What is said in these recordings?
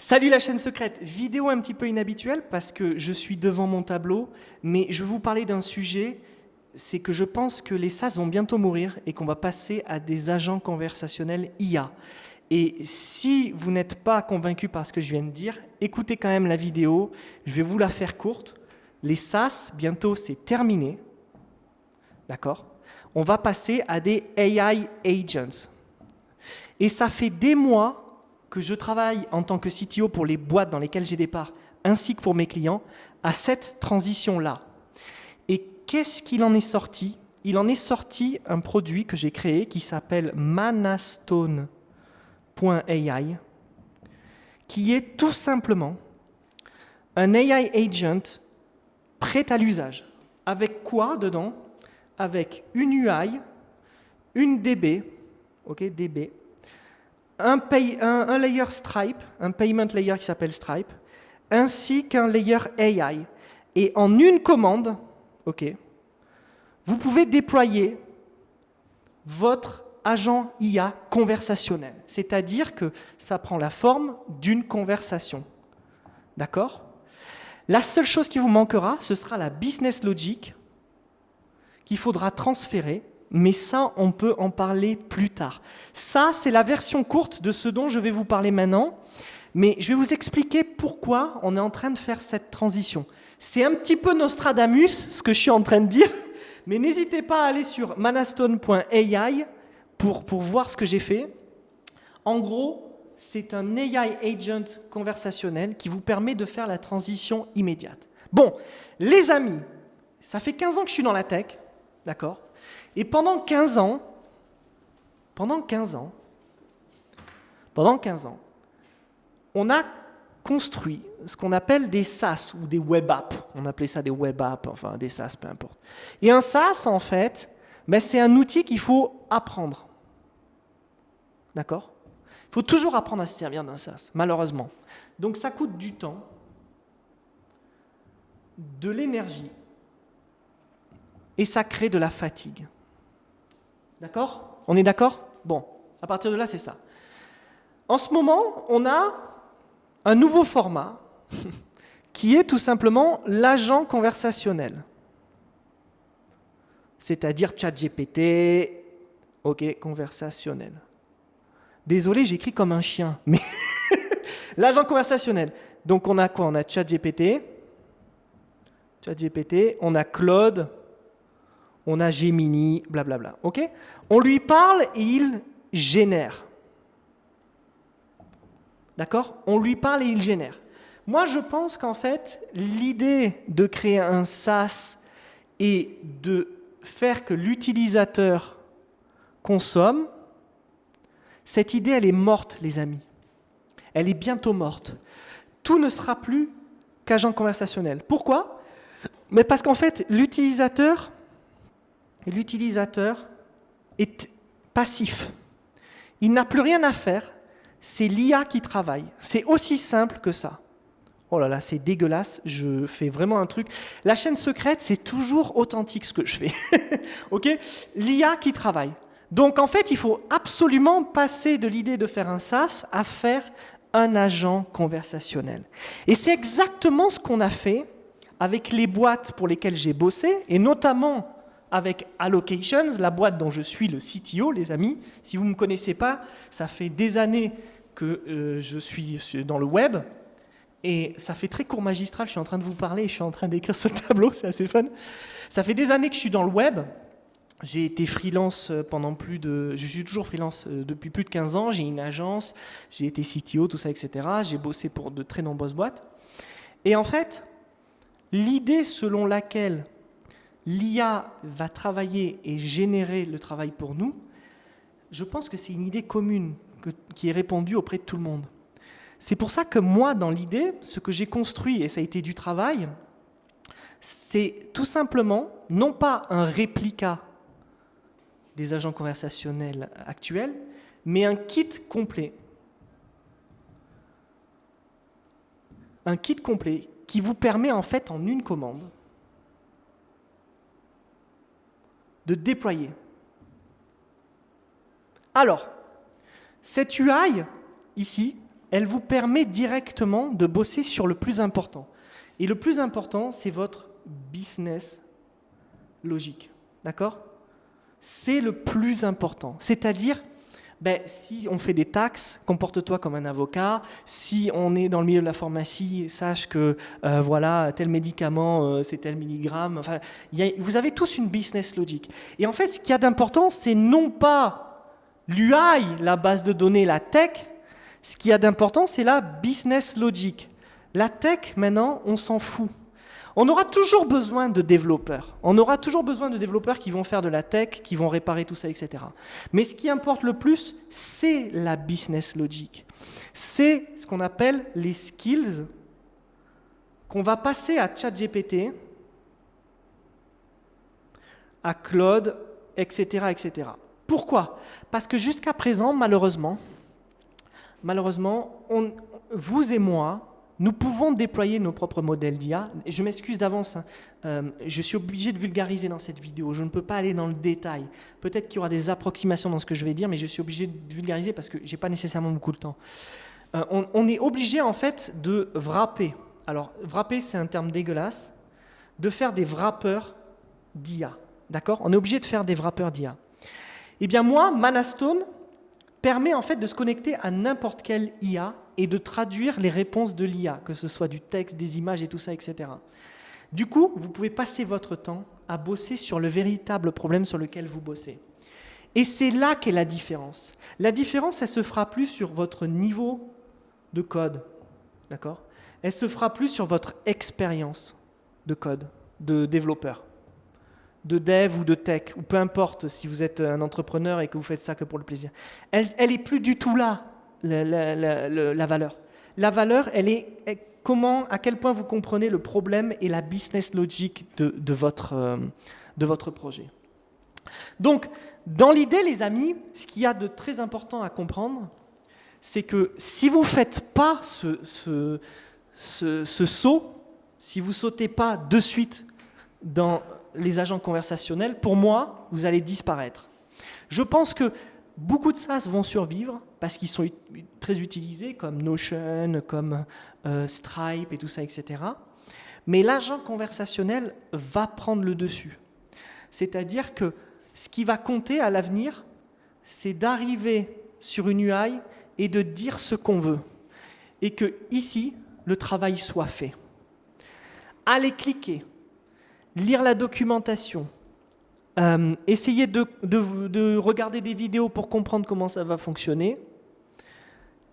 Salut la chaîne secrète, vidéo un petit peu inhabituelle parce que je suis devant mon tableau, mais je vais vous parler d'un sujet, c'est que je pense que les SaaS vont bientôt mourir et qu'on va passer à des agents conversationnels IA. Et si vous n'êtes pas convaincu par ce que je viens de dire, écoutez quand même la vidéo, je vais vous la faire courte. Les SaaS, bientôt c'est terminé, d'accord? On va passer à des AI agents. Et ça fait des mois que je travaille en tant que CTO pour les boîtes dans lesquelles j'ai des parts, ainsi que pour mes clients, à cette transition-là. Et qu'est-ce qu'il en est sorti? Il en est sorti un produit que j'ai créé qui s'appelle Manastone.ai, qui est tout simplement un AI agent prêt à l'usage. Avec quoi dedans? Avec une UI, une DB, ok, DB, un layer Stripe, un payment layer qui s'appelle Stripe, ainsi qu'un layer AI. Et en une commande, ok, vous pouvez déployer votre agent IA conversationnel. C'est-à-dire que ça prend la forme d'une conversation. D'accord? La seule chose qui vous manquera, ce sera la business logic qu'il faudra transférer, mais ça, on peut en parler plus tard. Ça, c'est la version courte de ce dont je vais vous parler maintenant, mais je vais vous expliquer pourquoi on est en train de faire cette transition. C'est un petit peu Nostradamus, ce que je suis en train de dire, mais n'hésitez pas à aller sur manastone.ai pour voir ce que j'ai fait. En gros, c'est un AI agent conversationnel qui vous permet de faire la transition immédiate. Bon, les amis, ça fait 15 ans que je suis dans la tech, d'accord? Et pendant 15 ans, on a construit ce qu'on appelle des SaaS ou des web apps. On appelait ça des web apps, enfin des SaaS, peu importe. Et un SaaS, en fait, c'est un outil qu'il faut apprendre. D'accord? Il faut toujours apprendre à se servir d'un SaaS, malheureusement. Donc ça coûte du temps, de l'énergie, et ça crée de la fatigue. D'accord? On est d'accord? Bon, à partir de là, c'est ça. En ce moment, on a un nouveau format qui est tout simplement l'agent conversationnel. C'est-à-dire ChatGPT, ok, conversationnel. Désolé, j'écris comme un chien, mais l'agent conversationnel. Donc on a quoi? On a ChatGPT, on a Claude, on a Gemini, blablabla. Ok? On lui parle et il génère. D'accord? On lui parle et il génère. Moi, je pense qu'en fait, l'idée de créer un SaaS et de faire que l'utilisateur consomme, cette idée, elle est morte, les amis. Elle est bientôt morte. Tout ne sera plus qu'agent conversationnel. Pourquoi? Mais parce qu'en fait, l'utilisateur est passif. Il n'a plus rien à faire. C'est l'IA qui travaille. C'est aussi simple que ça. Oh là là, c'est dégueulasse. Je fais vraiment un truc. La chaîne secrète, c'est toujours authentique ce que je fais. Ok? L'IA qui travaille. Donc en fait, il faut absolument passer de l'idée de faire un SaaS à faire un agent conversationnel. Et c'est exactement ce qu'on a fait avec les boîtes pour lesquelles j'ai bossé, et notamment avec Allocations, la boîte dont je suis le CTO, les amis. Si vous ne me connaissez pas, ça fait des années que je suis dans le web, et ça fait très court magistral, je suis en train de vous parler, je suis en train d'écrire sur le tableau, c'est assez fun. Ça fait des années que je suis dans le web, j'ai été freelance je suis toujours freelance depuis plus de 15 ans, j'ai une agence, j'ai été CTO, tout ça, etc. J'ai bossé pour de très nombreuses boîtes. Et en fait, l'idée selon laquelle l'IA va travailler et générer le travail pour nous, je pense que c'est une idée commune qui est répandue auprès de tout le monde. C'est pour ça que moi, dans l'idée, ce que j'ai construit, et ça a été du travail, c'est tout simplement, non pas un réplica des agents conversationnels actuels, mais un kit complet. Un kit complet qui vous permet en fait en une commande de déployer. Alors, cette UI, ici, elle vous permet directement de bosser sur le plus important. Et le plus important, c'est votre business logique. D'accord ? C'est le plus important. C'est-à-dire, si on fait des taxes, comporte-toi comme un avocat. Si on est dans le milieu de la pharmacie, sache que tel médicament, c'est tel milligramme. Enfin, vous avez tous une business logique. Et en fait, ce qu'il y a d'important, c'est non pas l'UI, la base de données, la tech. Ce qu'il y a d'important, c'est la business logic. La tech, maintenant, on s'en fout. On aura toujours besoin de développeurs. On aura toujours besoin de développeurs qui vont faire de la tech, qui vont réparer tout ça, etc. Mais ce qui importe le plus, c'est la business logic. C'est ce qu'on appelle les skills qu'on va passer à ChatGPT, à Claude, etc., etc. Pourquoi ? Parce que jusqu'à présent, malheureusement, vous et moi, nous pouvons déployer nos propres modèles d'IA. Je m'excuse d'avance, je suis obligé de vulgariser dans cette vidéo. Je ne peux pas aller dans le détail. Peut-être qu'il y aura des approximations dans ce que je vais dire, mais je suis obligé de vulgariser parce que je n'ai pas nécessairement beaucoup de temps. On est obligé en fait de wrapper. Alors, wrapper, c'est un terme dégueulasse. De faire des wrappers d'IA. D'accord ? On est obligé de faire des wrappers d'IA. Eh bien moi, Manastone permet en fait de se connecter à n'importe quelle IA et de traduire les réponses de l'IA, que ce soit du texte, des images et tout ça, etc. Du coup, vous pouvez passer votre temps à bosser sur le véritable problème sur lequel vous bossez. Et c'est là qu'est la différence. La différence, elle se fera plus sur votre niveau de code, d'accord ? Elle se fera plus sur votre expérience de code, de développeur, de dev ou de tech, ou peu importe si vous êtes un entrepreneur et que vous faites ça que pour le plaisir. Elle est plus du tout là, la valeur. La valeur, elle est à quel point vous comprenez le problème et la business logic de votre projet. Donc, dans l'idée, les amis, ce qu'il y a de très important à comprendre, c'est que si vous ne faites pas ce saut, si vous ne sautez pas de suite dans les agents conversationnels, pour moi, vous allez disparaître. Je pense que beaucoup de SaaS vont survivre parce qu'ils sont très utilisés comme Notion, comme Stripe et tout ça, etc. Mais l'agent conversationnel va prendre le dessus. C'est-à-dire que ce qui va compter à l'avenir, c'est d'arriver sur une UI et de dire ce qu'on veut. Et que ici, le travail soit fait. Allez cliquer. Lire la documentation, essayer de regarder des vidéos pour comprendre comment ça va fonctionner,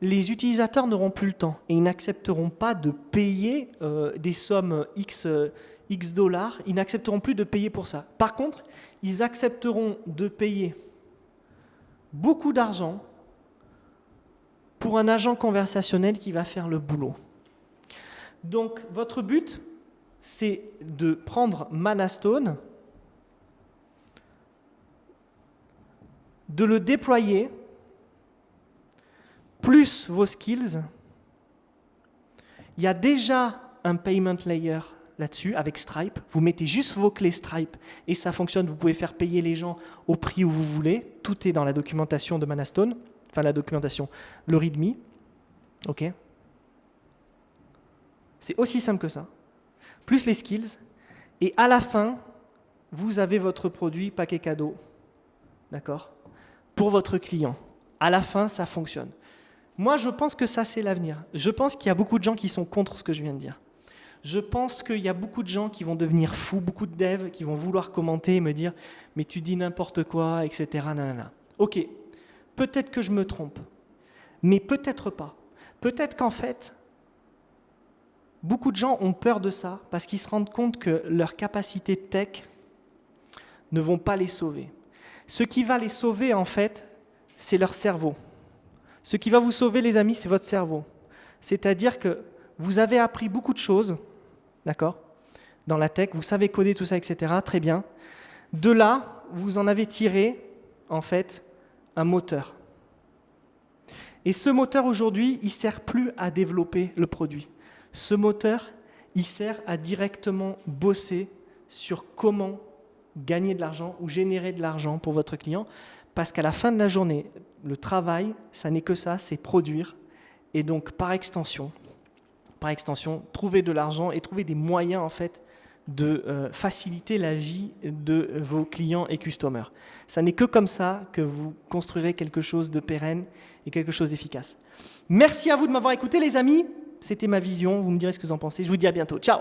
les utilisateurs n'auront plus le temps et ils n'accepteront pas de payer des sommes X dollars, ils n'accepteront plus de payer pour ça. Par contre, ils accepteront de payer beaucoup d'argent pour un agent conversationnel qui va faire le boulot. Donc, votre but, c'est de prendre Manastone, de le déployer, plus vos skills. Il y a déjà un payment layer là-dessus avec Stripe. Vous mettez juste vos clés Stripe et ça fonctionne. Vous pouvez faire payer les gens au prix où vous voulez. Tout est dans la documentation de Manastone. Enfin, la documentation, le README. OK ? C'est aussi simple que ça. Plus les skills, et à la fin, vous avez votre produit paquet cadeau, d'accord ? Pour votre client. À la fin, ça fonctionne. Moi, je pense que ça, c'est l'avenir. Je pense qu'il y a beaucoup de gens qui sont contre ce que je viens de dire. Je pense qu'il y a beaucoup de gens qui vont devenir fous, beaucoup de devs qui vont vouloir commenter et me dire « mais tu dis n'importe quoi, etc. » nanana. Ok, peut-être que je me trompe, mais peut-être pas. Peut-être qu'en fait, beaucoup de gens ont peur de ça parce qu'ils se rendent compte que leurs capacités tech ne vont pas les sauver. Ce qui va les sauver, en fait, c'est leur cerveau. Ce qui va vous sauver, les amis, c'est votre cerveau. C'est-à-dire que vous avez appris beaucoup de choses, d'accord, dans la tech, vous savez coder tout ça, etc., très bien. De là, vous en avez tiré, en fait, un moteur. Et ce moteur, aujourd'hui, il ne sert plus à développer le produit. Ce moteur, il sert à directement bosser sur comment gagner de l'argent ou générer de l'argent pour votre client, parce qu'à la fin de la journée, le travail, ça n'est que ça, c'est produire et donc par extension, trouver de l'argent et trouver des moyens en fait de faciliter la vie de vos clients et customers. Ça n'est que comme ça que vous construirez quelque chose de pérenne et quelque chose d'efficace. Merci à vous de m'avoir écouté les amis, c'était ma vision, vous me direz ce que vous en pensez, je vous dis à bientôt, ciao.